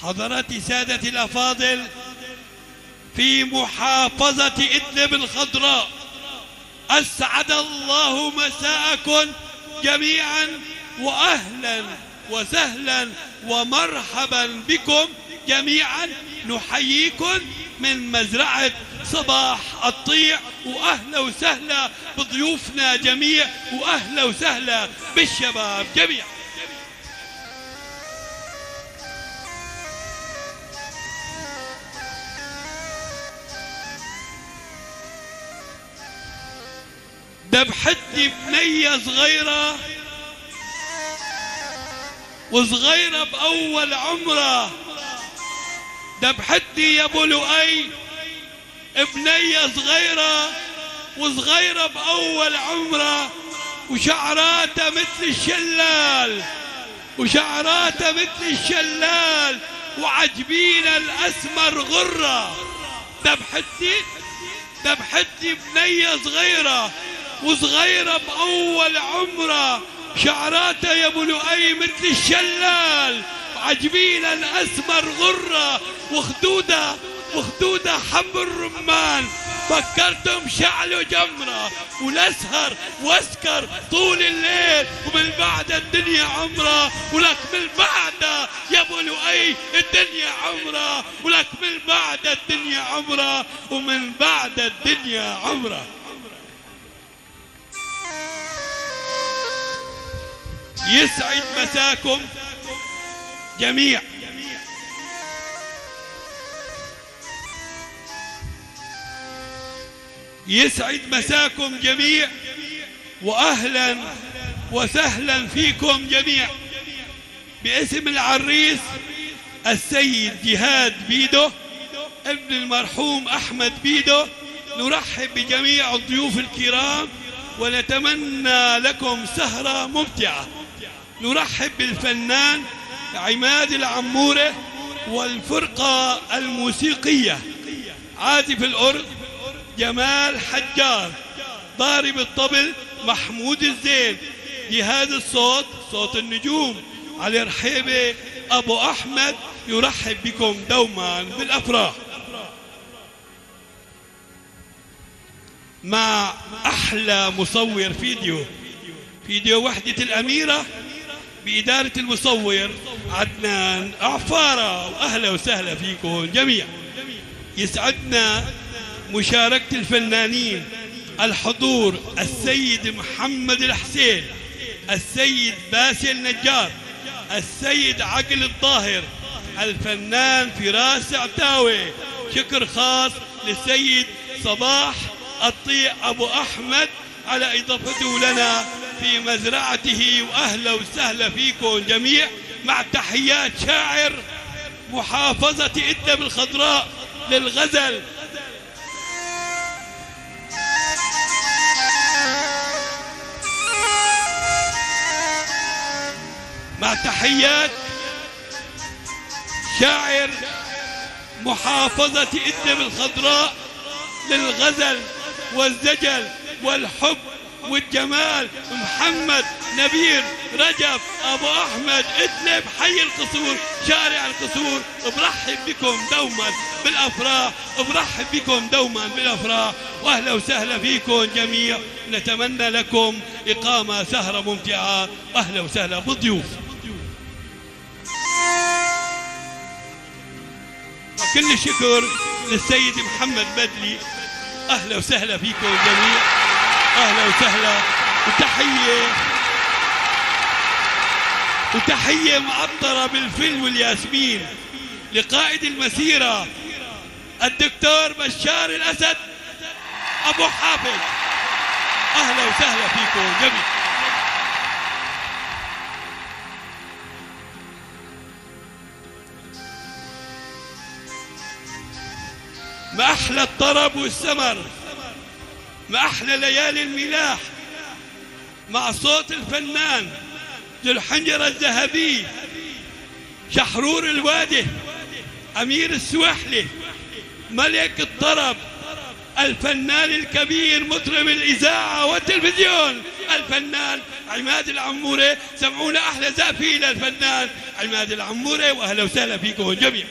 حضرات سادة الأفاضل، في محافظة إدلب الخضراء، أسعد الله مساءكم جميعا، وأهلا وسهلا ومرحبا بكم جميعا. نحييكم من مزرعة صباح الطيع، وأهلا وسهلا بضيوفنا جميع، وأهلا وسهلا بالشباب جميعا. ذبحتني بنية صغيرة، وصغيرة بأول عمره. ذبحتني يا ابو لؤي بنية صغيرة، وصغيرة بأول عمره، وشعراتها مثل الشلال، وشعراتها مثل الشلال، وعجبينا الأسمر غرة. ذبحتني بنية صغيرة، وصغيرة بأول عمره، شعراتها يا ابو لؤي مثل الشلال، عجبينا الأسمر غرة، وخدودها حب الرمان. فكرتم شعله جمرة، والأسهر واسكر طول الليل، ومن بعد الدنيا عمره، ولك من بعد يا ابو لؤي الدنيا عمره، ولك من بعد الدنيا عمره، ومن بعد الدنيا عمره. يسعد مساكم جميع. يسعد مساكم جميع، وأهلا وسهلا فيكم جميع. باسم العريس السيد جهاد بيدو ابن المرحوم أحمد بيدو، نرحب بجميع الضيوف الكرام، ونتمنى لكم سهرة ممتعة. نرحب بالفنان عماد العمورة، والفرقة الموسيقية عازف الأورج جمال حجار، ضارب الطبل محمود الزين، جهاز الصوت صوت النجوم علي رحيبة أبو أحمد. يرحب بكم دوما بالأفراح، مع أحلى مصور فيديو وحدة الأميرة بإدارة المصور عدنان أعفارة. وأهلا وسهلا فيكم جميعا. يسعدنا مشاركة الفنانين، الحضور السيد محمد الحسين، السيد باسل نجار، السيد عقل الظاهر، الفنان فراس عتاوي. شكر خاص للسيد صباح الطيع أبو أحمد على إضافته لنا في مزرعته. وأهلا وسهلا فيكم جميع، مع تحيات شاعر محافظة إدلب الخضراء للغزل، مع تحيات شاعر محافظة إدلب الخضراء للغزل والزجل والحب والجمال، محمد نبيل رجب أبو أحمد إدلب حي القصور شارع القصور. برحب بكم دوما بالأفراح، برحب بكم دوما بالأفراح، وأهلا وسهلا فيكم جميع. نتمنى لكم إقامة سهرة ممتعة. أهلا وسهلا بالضيوف. كل الشكر للسيد محمد بدلي. أهلا وسهلا فيكم جميع، أهلا وسهلا. وتحية معطرة بالفل والياسمين لقائد المسيرة الدكتور بشار الأسد أبو حافظ. أهلا وسهلا فيكم جميع. ما أحلى الطرب والسمر، ما أحلى ليالي الملاح، مع صوت الفنان ذو الحنجرة الذهبي شحرور الوادي، أمير السوحلي، ملك الطرب، الفنان الكبير مطرب الإذاعة والتلفزيون، الفنان عماد العموري. سمعونا أحلى زقفة للفنان عماد العموري، وأهلا وسهلا فيكم جميعا.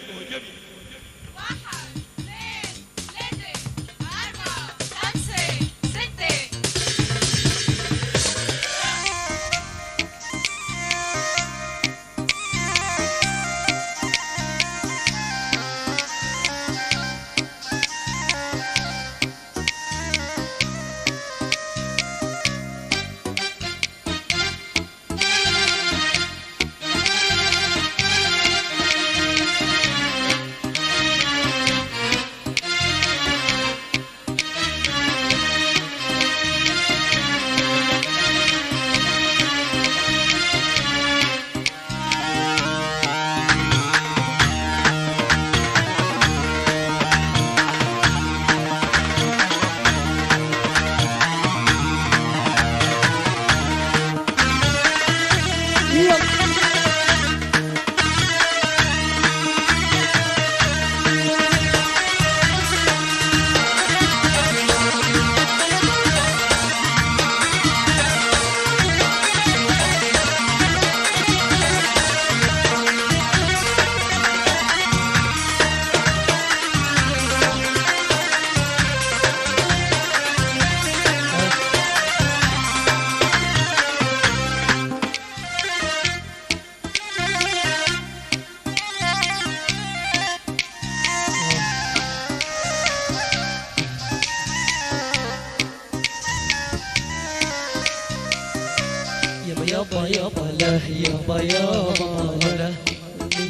يابا يابا له يابا يابا له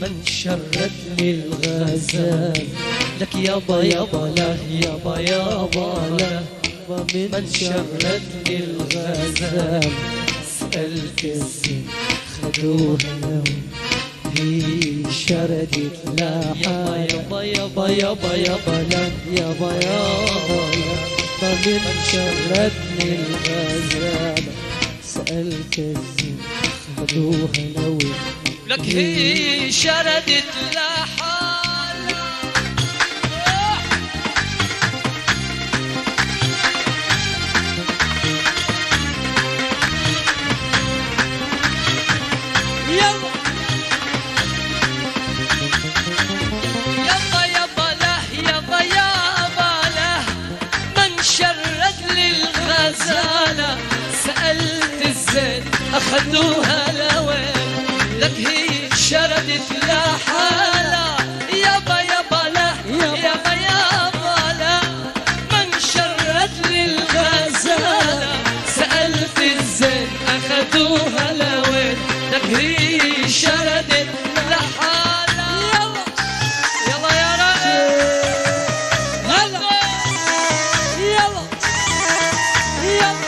من شردني الغزال لك يابا يابا له يابا يابا له من شردني الغزال سألت الزين خدوها هي شردت لا يابا يابا يابا يابا له يابا يابا له من شردني الغزال سألت الزين خدوها لوي لك هي شردت لحالها يلا يابا يابا له يابا يابا له من شرد لي الغزالة سألت الزين أخذوها لوين لك هي شردت لحالها يابا يابا له يابا يابا له من شرد لي الغزالة سألت الزين أخذوها لوين لك هي شردت لحالها يلا يا رائع يلا يلا يلا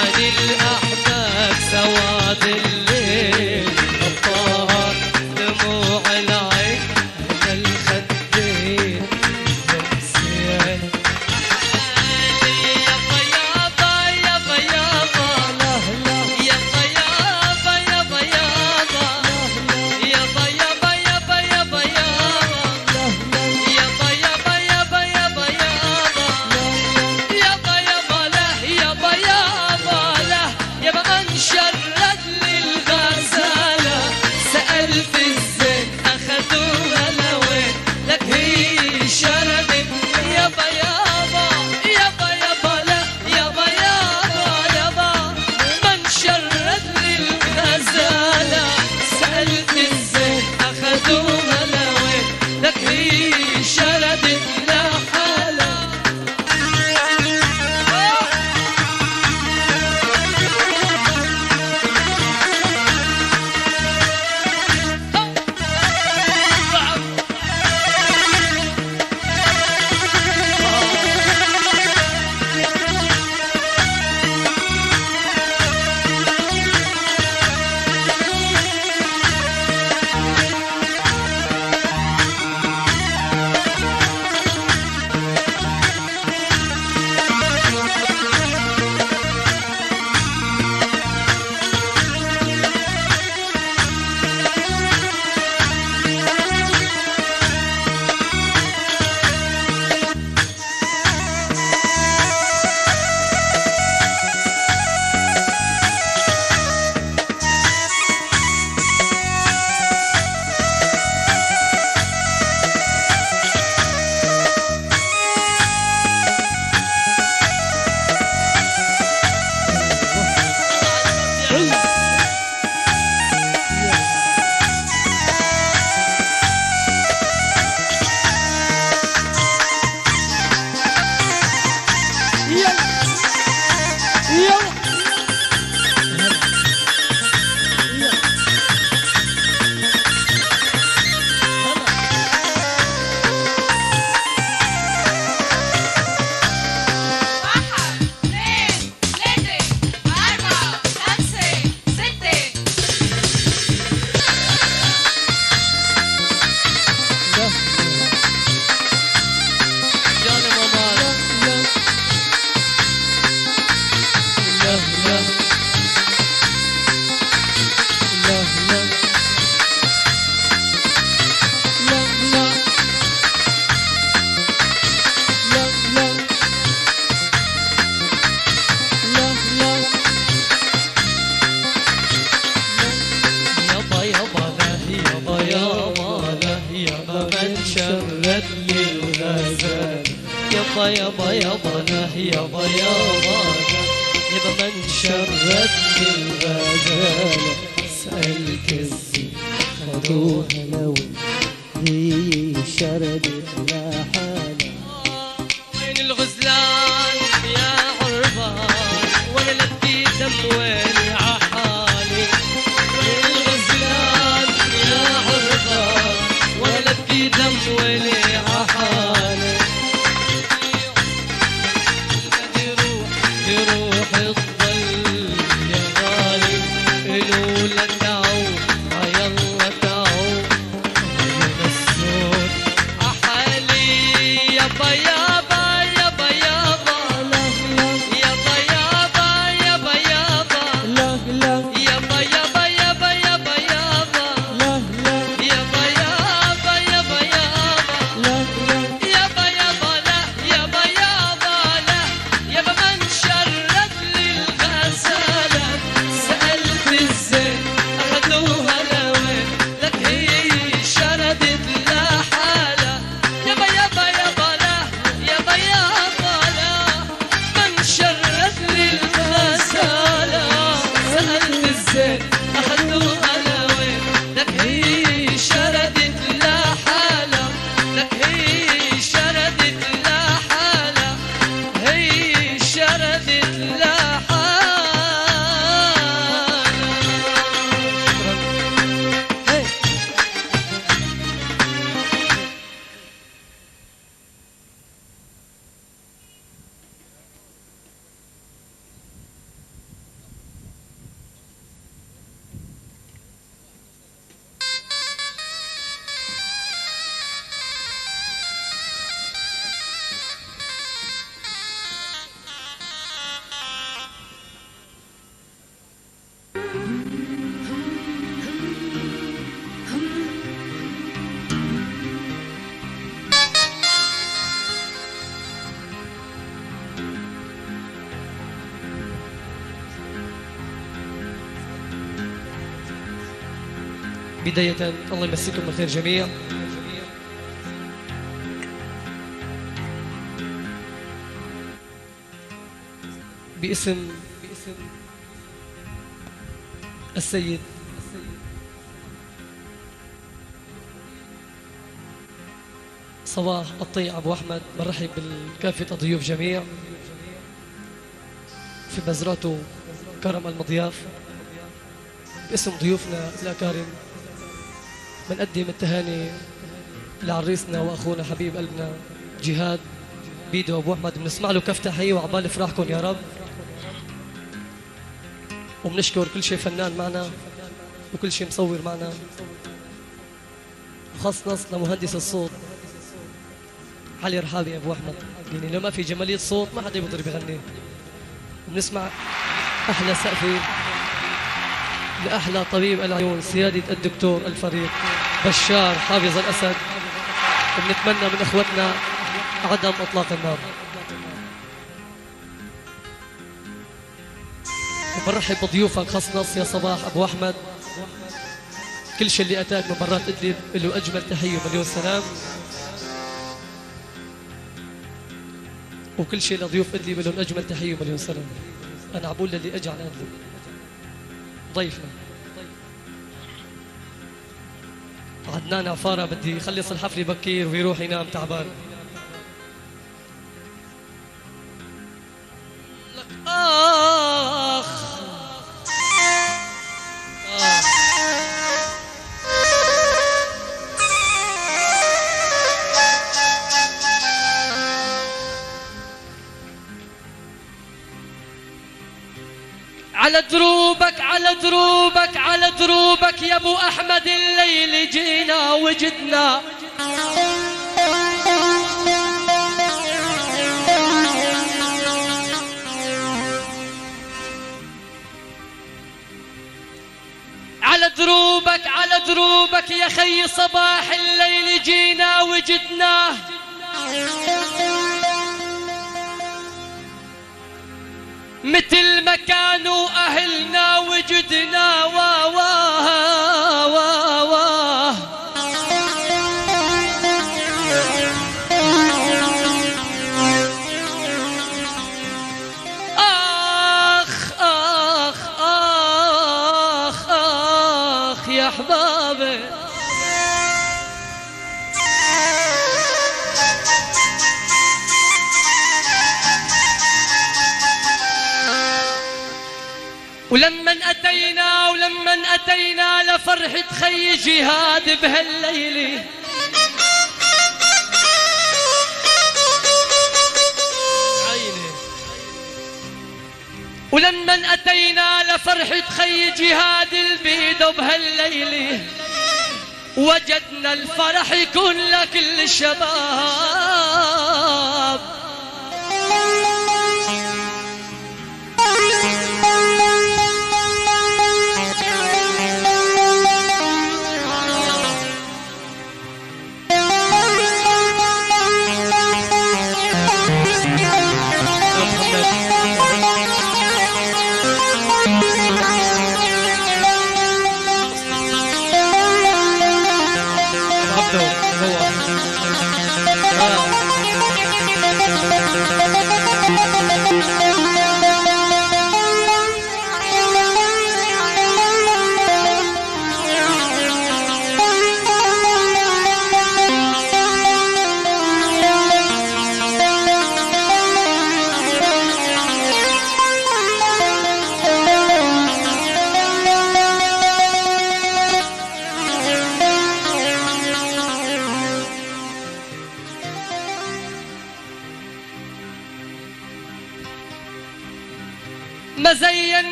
عن الأحباب سواد الليل الطهر دموع العين على الخدين تمسين يابا يابا يابا يابا يابا يابا يابا يابا يابا يابا يابا يابا يابا يابا يابا يابا يابا يابا له يابا يابا له يابا من شرد للغزالة سألت الزين أخذوها لوين لك هي شردت يابا يابا يابا يابا له يابا يابا يابا من شرد للغزالة سألت الزين أخذوها لوين لك هي شردت لحالة يابا يابا له يابا يابا له يابا من شرد للغزال يابا يابا يابا له يابا يابا له يابا من شرد للغزال سألت الزين خدوها لو هي شردت لحالة وين الغزلان يا عربان وانا لبي دم ويلي عحالي وين الغزلان يا عربان وانا لبي دم ويلي عحالي يروح الظل يا غالي لولا تعو يلا تعو من الصوت أحالي يابا يابا يابا يابا يابا يابا يابا يابا يابا يابا يابا يابا يابا يابا يابا يابا يابا يابا يابا لا يابا يابا لا يابا من شرد للغزالة سألت الزين أخذوها لوين لك هي شردت لحالة يابا يابا يابا لا يابا يابا لا من شرد للغزالة سألت الزين أخذوها لوين لك هي شردت لحالة لك هي شردت لحالة هي شردت لحالة بداية الله يمسيكم بالخير جميع. باسم السيد صباح الطيع أبو أحمد، برحب بالكافة الضيوف جميع في بزراته كرم المضياف. باسم ضيوفنا الأكارم بنقدم التهاني لعريسنا وأخونا حبيب قلبنا جهاد بيدو أبو أحمد، بنسمع له كف تحية وعبال فرحكم يا رب. وبنشكر كل شيء فنان معنا وكل شيء مصور معنا، وخاص نص لمهندس الصوت علي رحابي أبو أحمد، يعني لو ما في جمالية صوت ما حدا بيقدر يغني. وبنسمع أحلى سقفة لأحلى طبيب العيون سيادة الدكتور الفريق بشار حافظ الأسد، وبنتمنى من إخوتنا عدم إطلاق النار. وبرحب بضيوفك خاص نص يا صباح أبو أحمد، كل شيء اللي أتاك من برات إدلب له أجمل تحية ومليون سلام، وكل شيء لضيوف إدلب لهم أجمل تحية ومليون سلام. أنا عبول للي أجي على إدلب ضيفنا عدنان عفارة، بدي يخلص الحفلة بكير ويروح ينام تعبان. آخ على دروبك على دروبك على دروبك يا ابو احمد، الليل جينا وجدنا على دروبك على دروبك يا خي صباح، الليل جينا وجدنا مثل ما كانوا أهلنا وجدنا آخ آخ آخ آخ يا أحبابي. ولمن أتينا لفرحة خي جهاد بهالليلة، ولمن أتينا لفرحة خي جهاد البيض بهالليلة، وجدنا الفرح كل كل الشباب.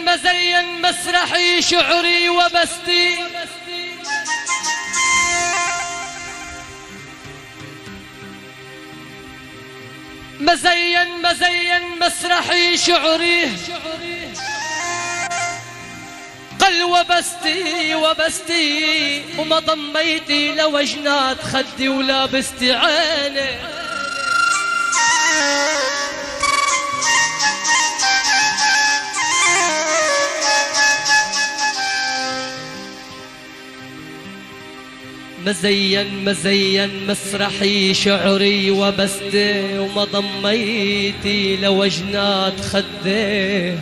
مزين مسرحي شعري وبستي، مزين مسرحي شعري قل وبستي وما ضميتي لوجنات خدي ولابستي عيني. مزين مزين مسرحي شعري وبستي وما ضميتي لوجنات خدي.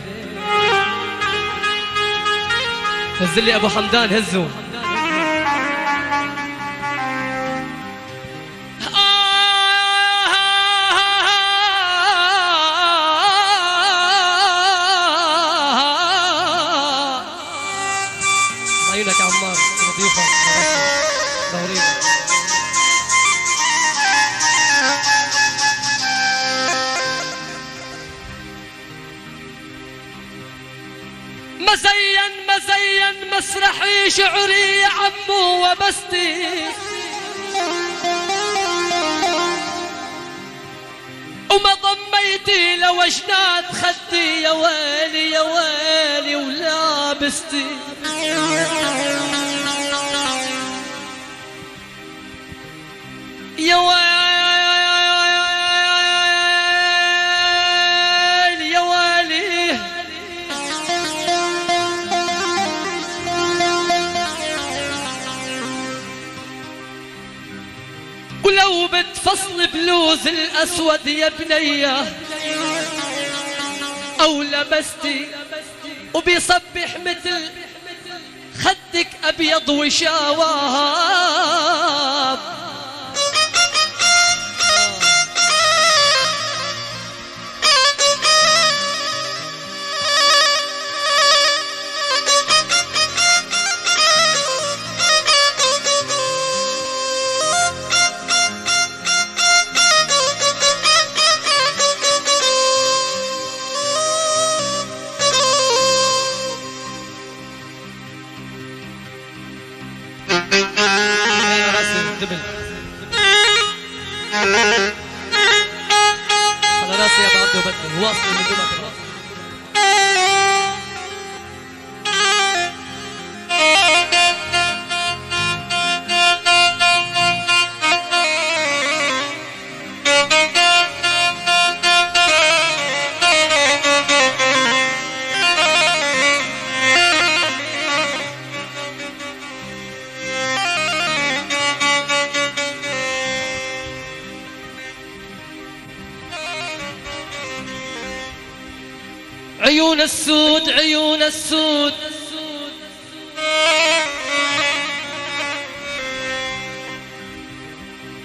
هزلي ابو حمدان هزوا. عيونك يا عمار نظيفة دورين. مزين مزين مسرحي شعري يا عمو وبستي وما ضميتي لوجنات خدي يا ويلي يا ويلي ولابستي. يا ويلي يا ويلي ولو بتفصل بلوز الأسود يا بنية أو لبستي وبيصبح مثل خدك أبيض وشواب. على راسي يا ابو عبده بدر واصل من دمك. عيون السود عيون السود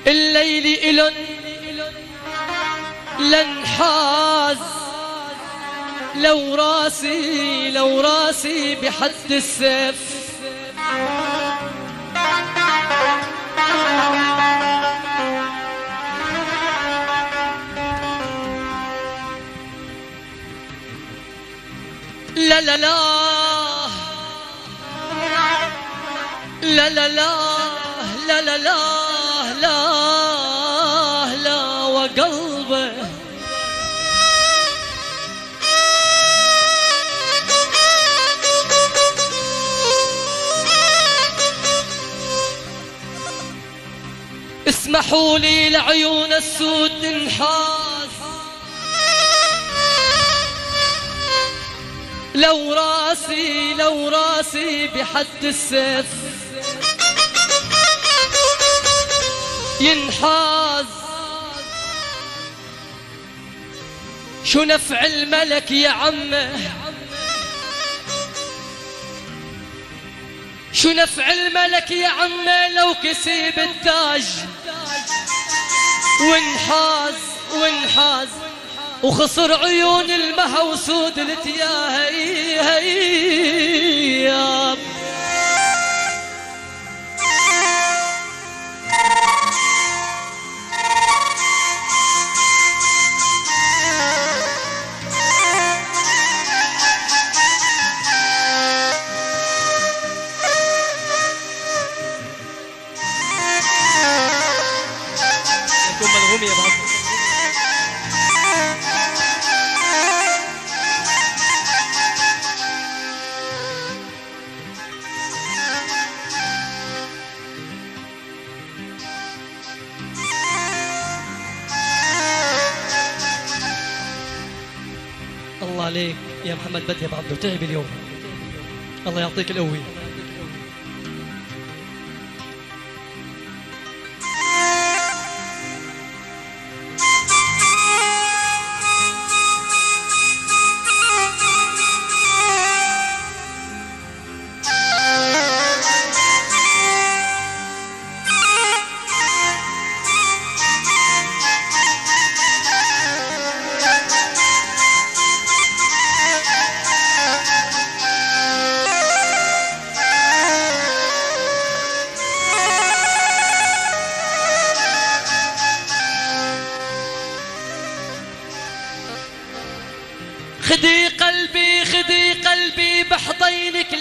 الليل إلن لنحاز لو راسي بحد السيف. لا لا لا لا لا لا لا لا لا لا لا وقلبه اسمحوا لي لعيون السود تنحاز لو راسي بحد السيف ينحاز. شو نفع الملك يا عمه شو نفع الملك يا عمه لو كسب التاج وانحاز وخسر عيون المها وسود التياب. يكون ملغوم يا بعض. الله عليك يا محمد بدي يا عبده تعب اليوم. الله يعطيك القوة.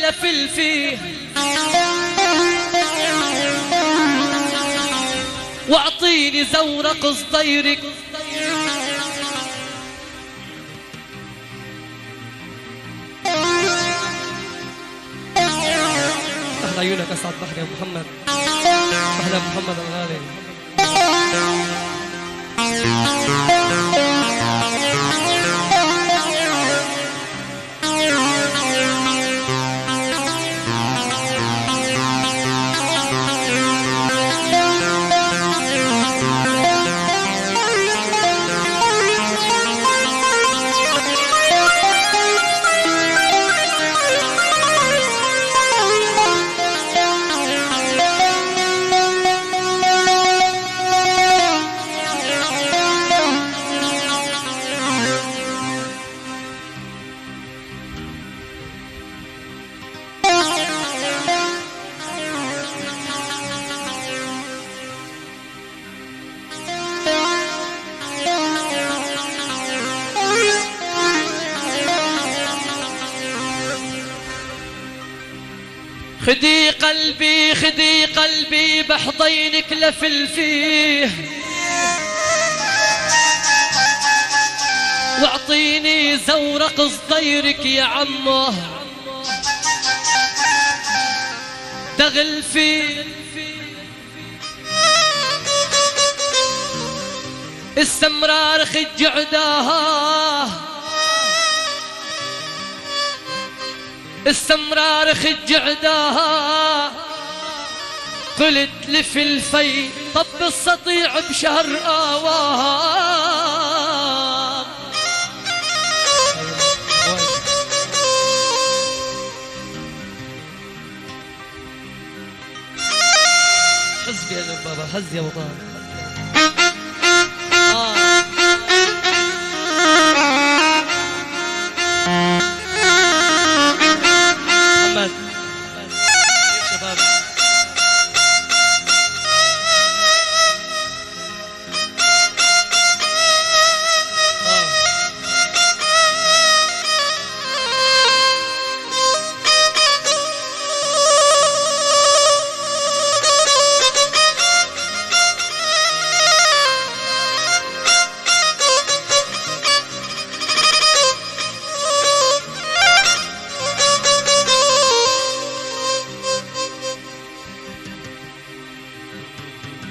لفل فيه واعطيني زورق صديرك أحلى عيونك أسعد بحر يا محمد. أحلى محمد الغالي. خدي قلبي خدي قلبي بحضينك لفل فيه واعطيني زورق صديرك يا عمه دغل فيه السمرار خج عداها السمرار خج عداها قلت لفل في طب السطيع بشهر آواه حزب يا بابا حز يا وطن محمد شباب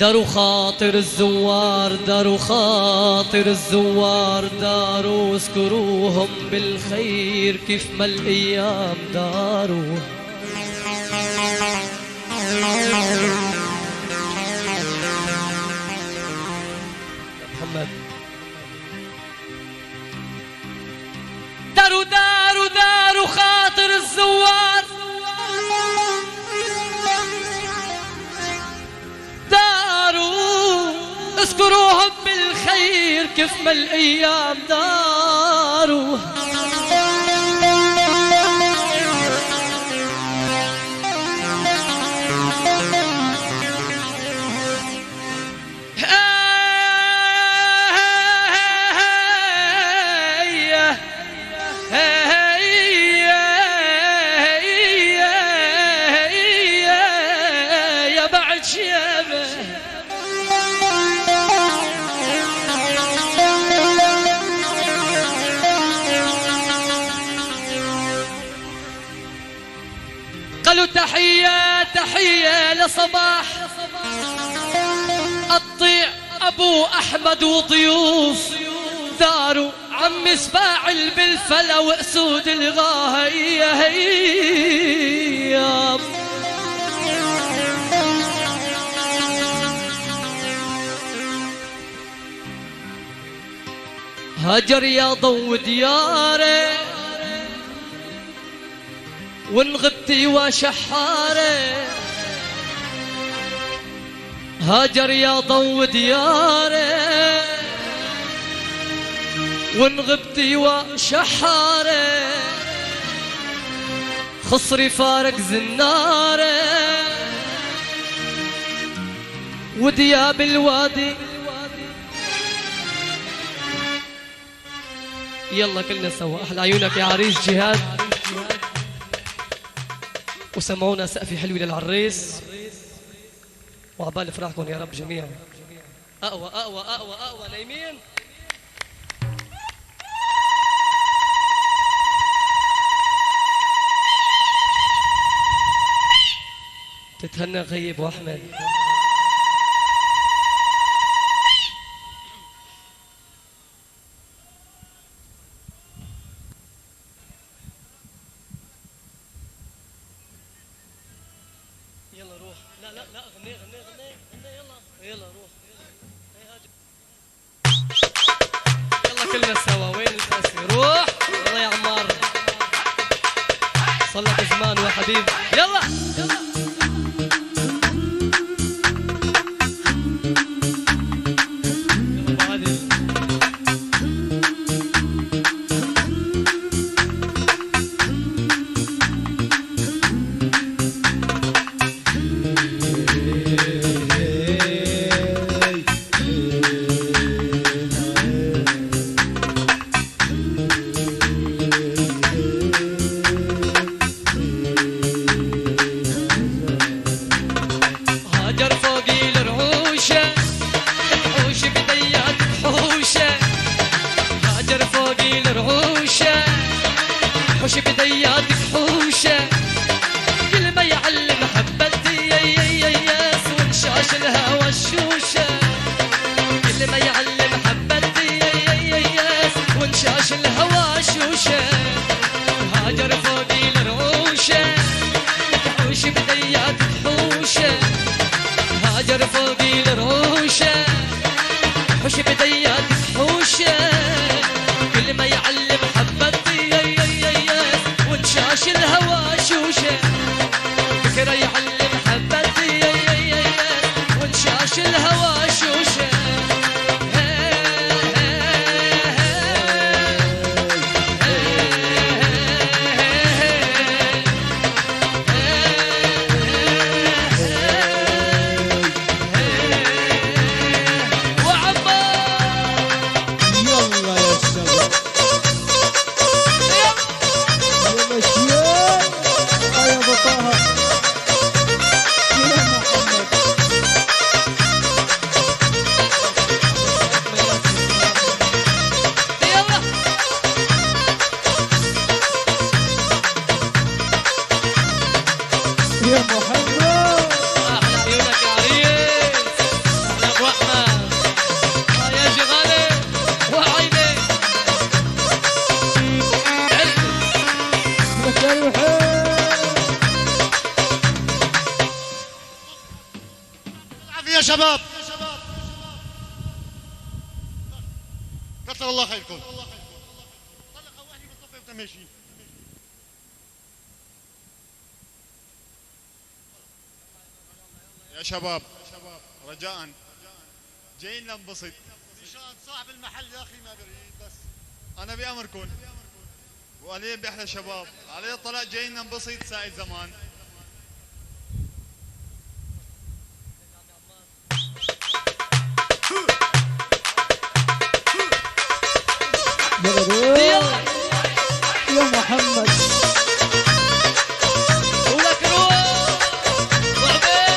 داروا خاطر الزوار داروا خاطر الزوار داروا اذكروهم بالخير كيف ما الايام داروا محمد داروا داروا داروا خاطر الزوار اذكروهم بالخير كيف ما الايام داروا يا بعد شيبه قالوا تحية تحية لصباح الطيع أبو أحمد وضيوف داروا عم اسفاعل بالفلا وأسود الغاية هيام هاجر يا ضو دياره وانغبتي وشحاره هاجر يا ضو دياره وانغبتي وشحاره خصري فارق زناره ودياب الوادي يلا كلنا سوا احلى عيونك يا عريس جهاد وسمعونا سقفة حلوة للعريس، وعبال فرحكم يا رب جميعا. أقوى أقوى أقوى أقوى نايمين. تتهنى غيب وأحمد. يلا روح. لا لا لا غني غني غني غني يلا يلا روح. يلا كلنا سوا. وين الفاسي؟ روح. يلا يا عمار. صلك زمان وحبيبي. يلا يلا. حوش بدياتك حوشة، كل ما يعلم محبتي ياس وانشاش الهوى الشوشة، كل ما يعلم محبتي ياس وانشاش الهوى الشوشة. هاجر فوقي الرعوشة، حوش بدياتك حوشة، هاجر فوقي الرعوشة، حوش بدياتك حوشة، كل ما يعلم محبتي وانشاش الهوى شوشة، فكرة يعلم محبتي وانشاش الهوى شوشة. يا محمد أحلى عيونك يا عريس. أحلى أبو أحمد. يا شغالة وعيني يا شباب، كثر الله خيركم. يا شباب رجاء جايين ننبسط. مشان صاحب المحل يا اخي ما بريد، بس انا بامركم وعليه باحلى شباب، عليه طلع جايين ننبسط ساعة زمان. يا محمد ولك روح وعبيد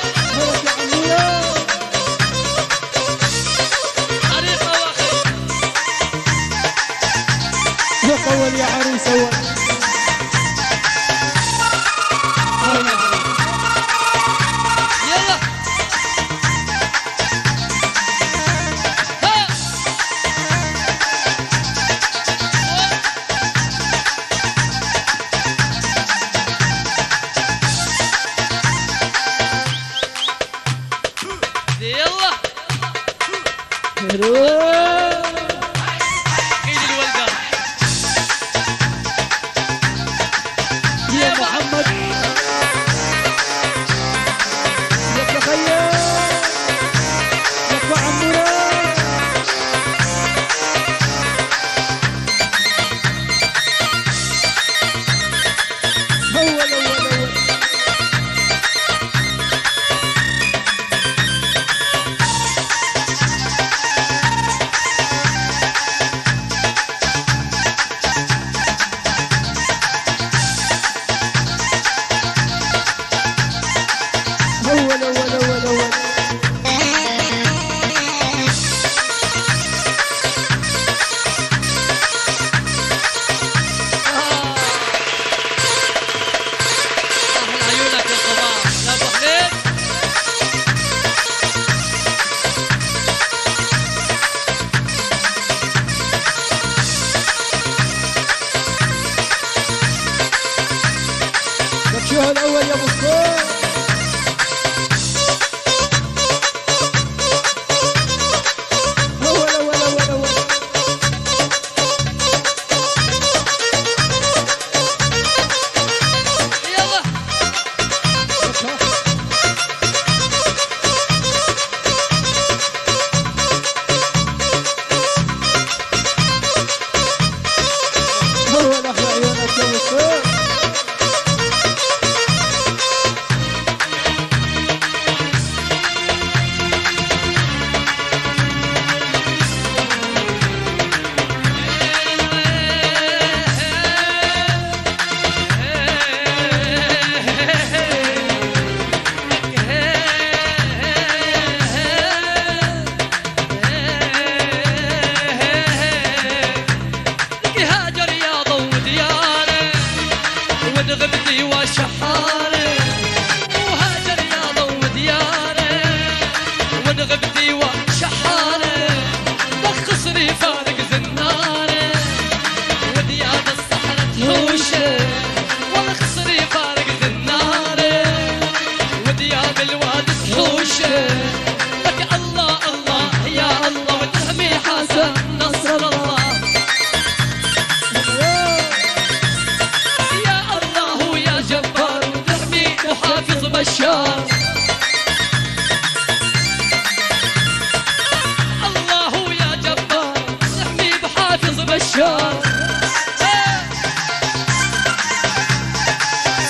حريقة واخد. اول يا عريس اول. يلا ها. يلا ايد الولدة يا محمد يا تخيل يا عمنا اول ايها الاول يا ابو الصوت. اول اول اول اول يلا اول احلى عيونك يا ابو الصوت. هاجر رياضة وديانة ونغبتي وشحانة وهاجر رياضة وديانة ونغبتي وشحانة بخصني فارق زنانة وديانة الصحراء تحوشة وبخصني فارق زنانة وديانة الواد تحوشة لك الله الله يا الله وتحمي حسن نصر الله يا الله يا جبار وتحمي وحافظ بشار الله يا جبار تحمي بحافظ بشار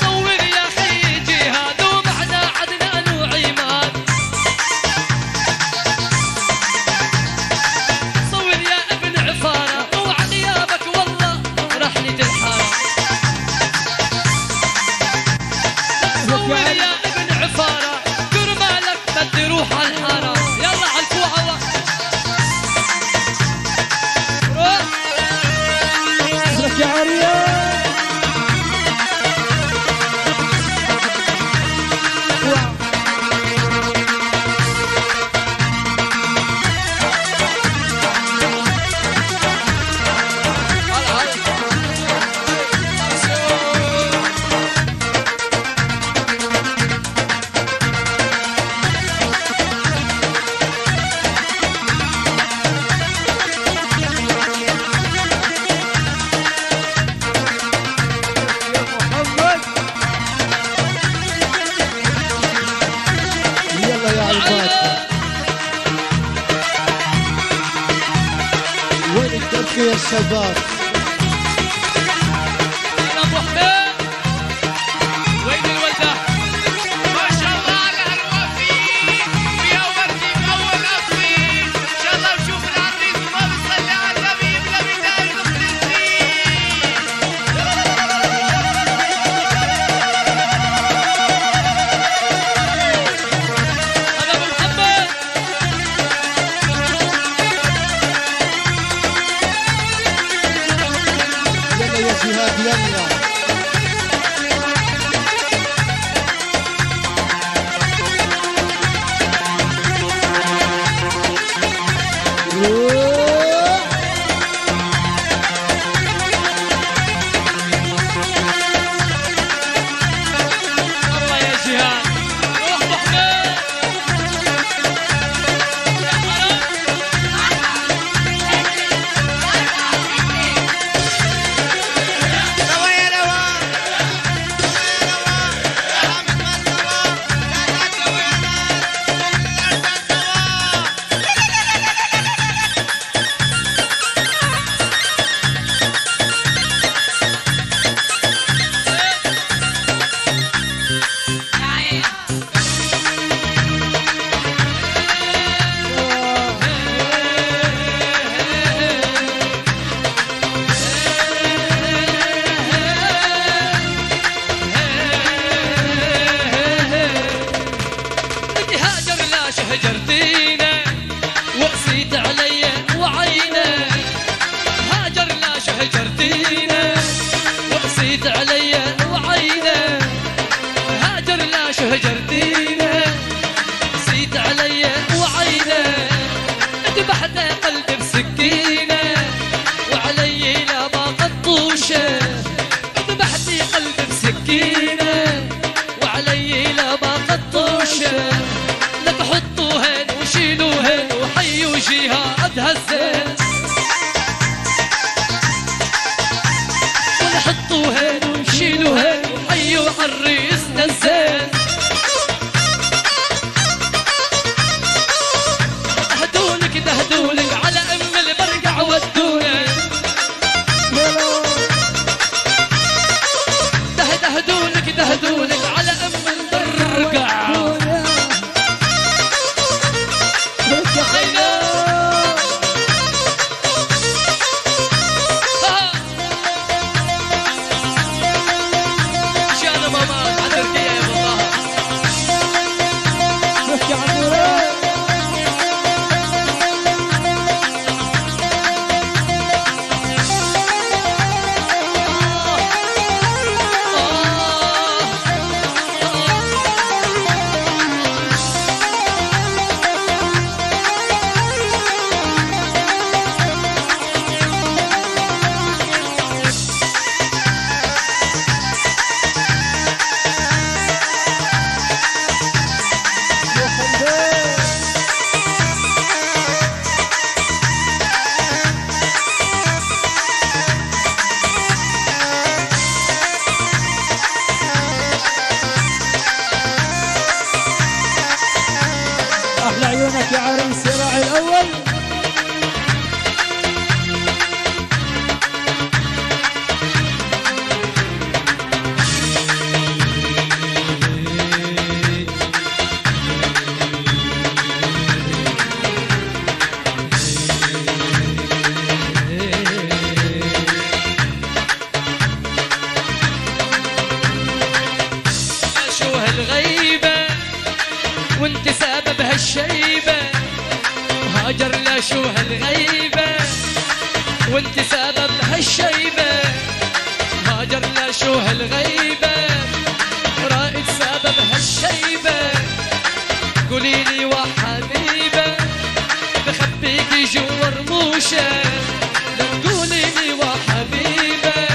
صور يا خي جهاد ومعنا عدنان وعماد صور يا ابن عفارة وعن غيابك والله رحلة الحارة صور يا ابن عفارة كرمالك بدي روح على الحارة يلا على الكوع الله روح لك يا عريان. يا محمد يلا يا عباد. وين الدركة يا شباب؟ يا ابو حميد وين الولده ما شاء الله على هالوفي ويا وردي مول اصيل ان شاء الله نشوف العريس وما بيصلي على النبي يبقى بدايه المخلصين هذا ابو محمد وانت سبب هالشيبة هاجر لشو هالغيبة وانت سبب هالشيبة هاجر لشو هالغيبة رائد سبب هالشيبة قولي لي وحبيبة بخبيكي جوا رموشة لا تقولي لي وحبيبة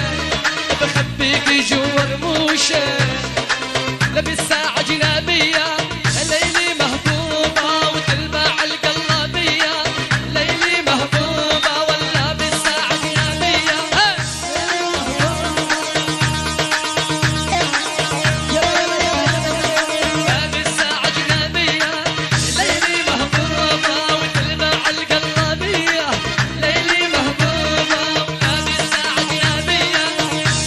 بخبيكي جوا رموشة لبس ساعة جنابية ليلي مهبوبة وتلمع القلابية ليلي مهبوبة ولا بالساعة جنابية لابس ساعة جنابية ليلي مهبوبة وتلمع القلابية ليلي مهبوبة لابس ساعة جنابية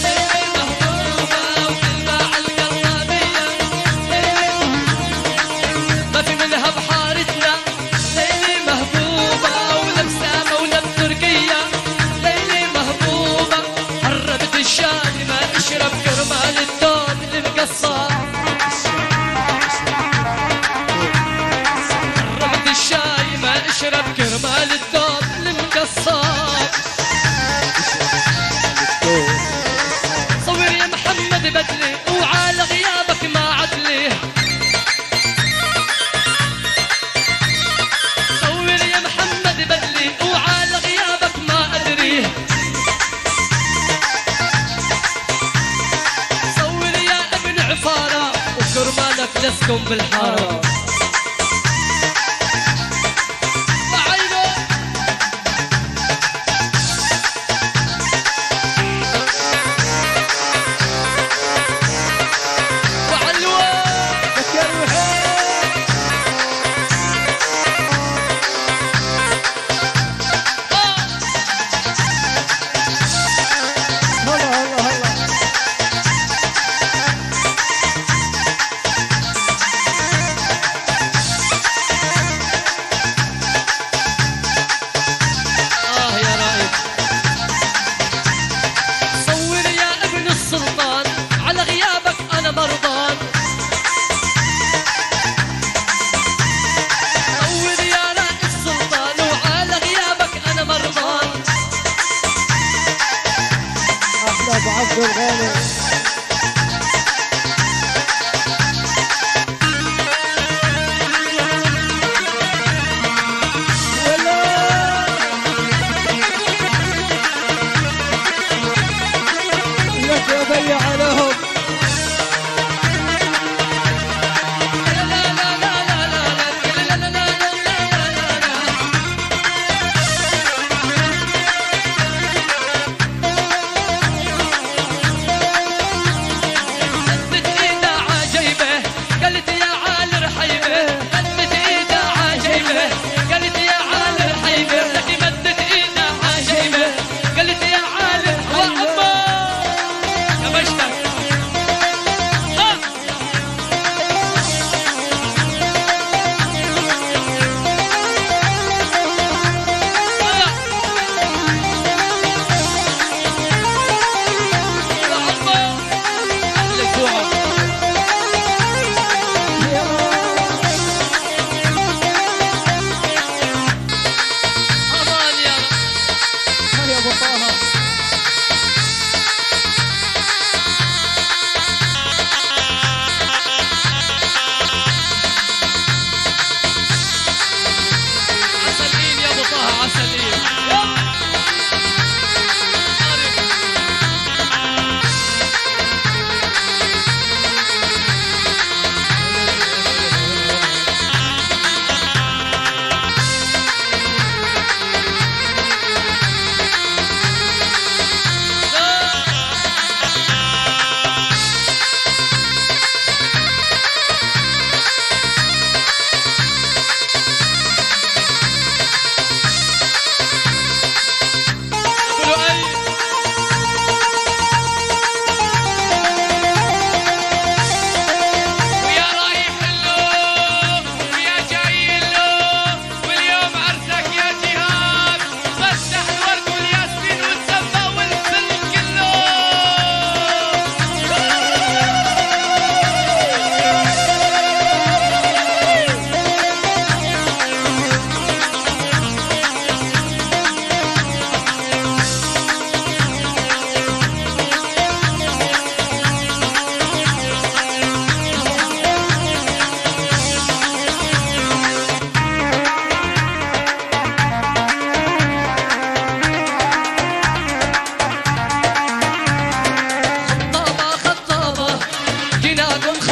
ليلي مهبوبة وتلمع القلابية ما في منها بحارتنا ليلي مهبوبة ولبسة مولى بتركيا ليلي مهبوبة حرمت الشاي ما تشرب كرمال الدود المقصر حرمت الشاي ما اشرب كرمال الدود المقصر صور يا محمد بدلي وعلى غيابك ما عدلي صور يا محمد بدلي وعلى غيابك ما أدري صور يا ابن عفارة وكرمالك لسكم بالحارة بعينه وعلوه ذكر وحيد هلا هلا هلا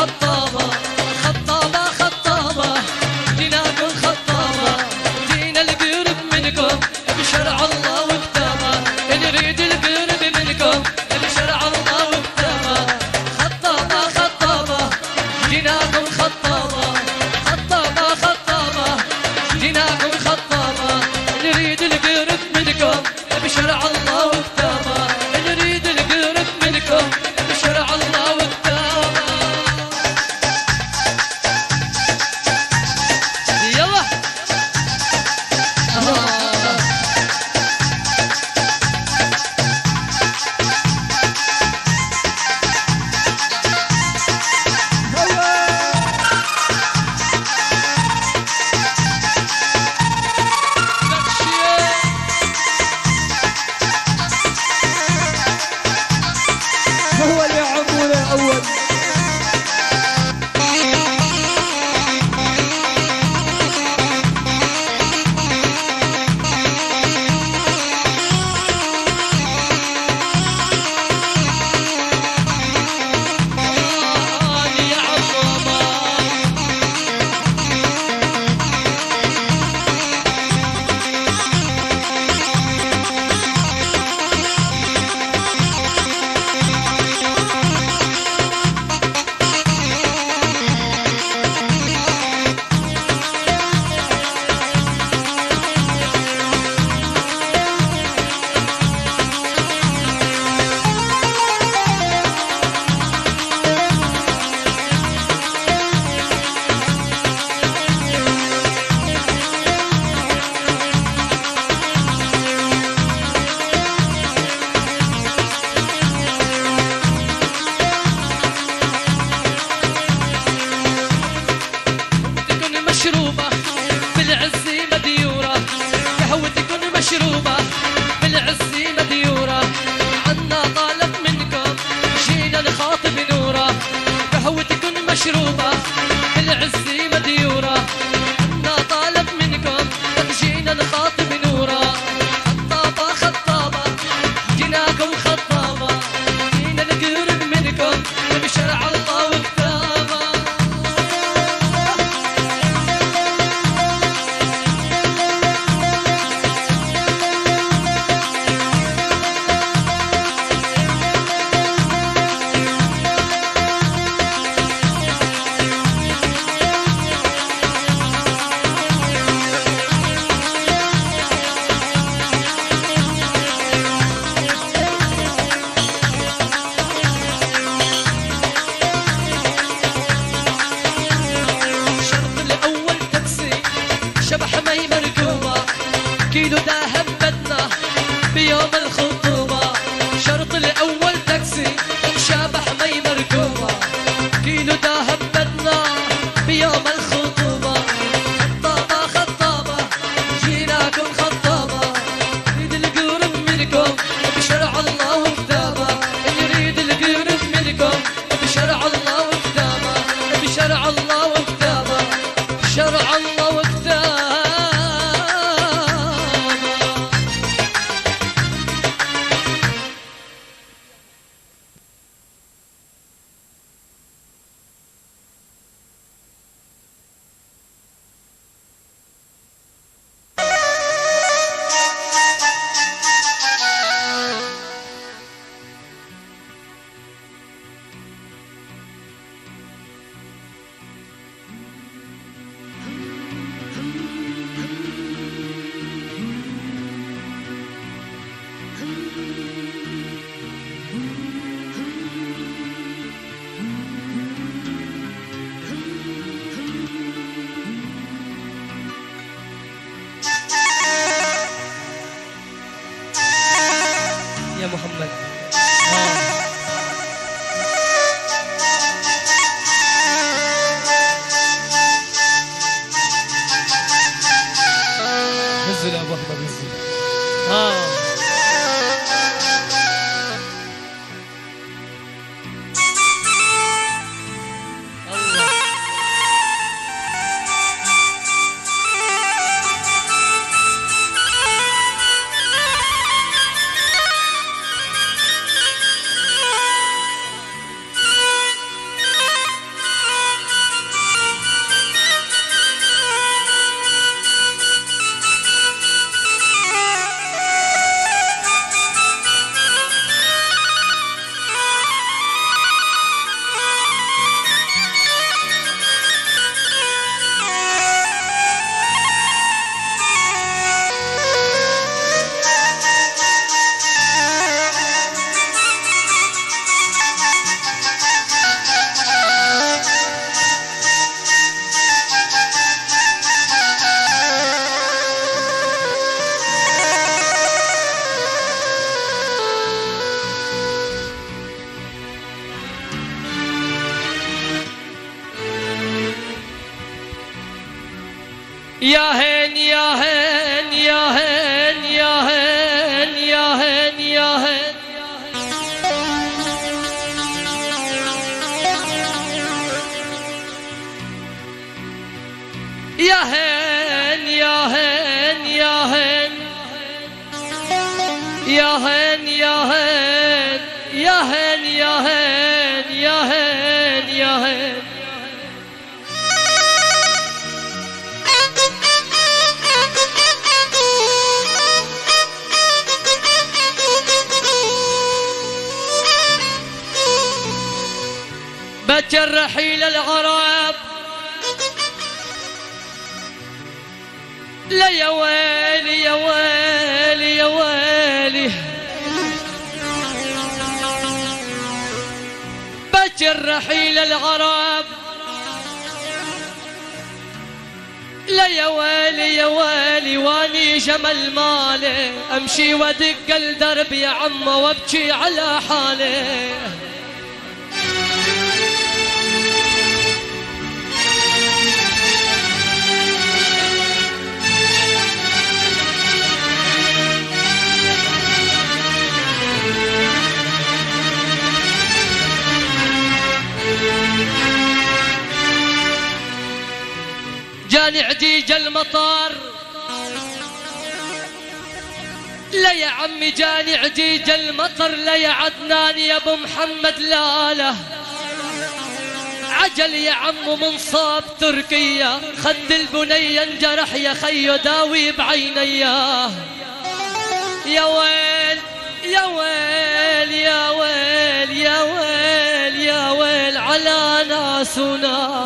خطابة خطابة خطابة جيناكم خطابة جينا القرب منكم بشرع الله وكتابه نريد القرب منكم بشرع الله وكتابه خطابة خطابة جيناكم خطابة خطابة خطابة جيناكم خطابة نريد القرب منكم بشرع الله وكتابه نريد القرب منكم بشرع الله وكتابه يلا هو اللي عموله اول. يا عظمة تكون مشروبة بالعز مديورة قهوة تكون مشروبة بالعز مديورة عنا طالب منكم جينا نخاطب نورة قهوة تكون مشروبة بالعز مديورة عنا طالب منكم جينا نخاطب نورة خطابة خطابة جيناكم خطابة جينا نقرب منكم بشرع الله وكتابه الشرط الأول تاكسي شبح مي مركوبة كيلو دهب بدنا بيوم الخطوبة الشرط الأول تاكسي شبح مي مركوبة كيلو دهب بدنا بيوم الخطوبة خطابة خطابة جيناكم خطابة نريد القرب منكم بشرع الله وكتابه نريد القرب منكم بشرع الله وكتابه بشرع الله وكتابه شرع الله وكتابه يا هين يا هين يا هين يا هين يا هين يا هين يا هين يا هين يا هين يا هين يا هين يا هين يا هين يا هين يا هين بكر رحيل العرب لا يا ويلي يا ويلي يا ويلي بكر رحيل العرب لا يا ويلي يا ويلي واني جمل مالي امشي وادق الدرب يا عم وابكي على حالي جاني عديج المطر لا يا عمي جاني عديج المطر لا يا عدنان يا ابو محمد لا لا عجل يا عم من صاب تركيا خد البنية انجرح يا خيو داوي بعينياه يا ويل يا ويل يا ويل يا ويل يا ويل على ناس وناس